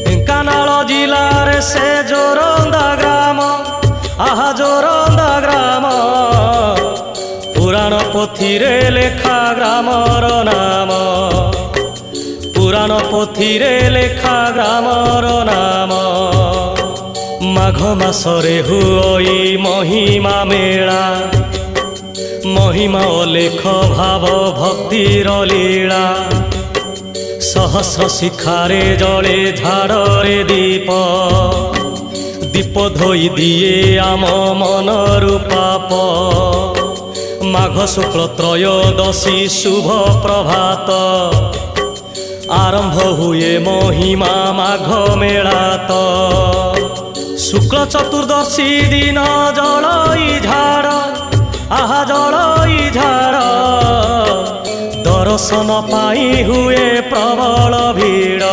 ढेंकानाल जिलार से जोरंदा ग्राम आहा जोरंदा ग्राम पुराण पोथीरे लेखा ग्रामर नाम पुराण पोथीरे लेखा ग्रामर नाम माघ मासरे हुई महिमा मेला महिमा अलेख भाव भक्तिर लीला सहस्र शिखारे जले झाड़े दीप दीप धोई दिए आम मनर पाप माघ शुक्ल त्रयोदशी शुभ प्रभात आरंभ हुए महिमा माघ मेलात शुक्ल चतुर्दशी दिन जलई झाड़ आहा जलई झाड़ दर्शन पाई हुए प्रबल भीड़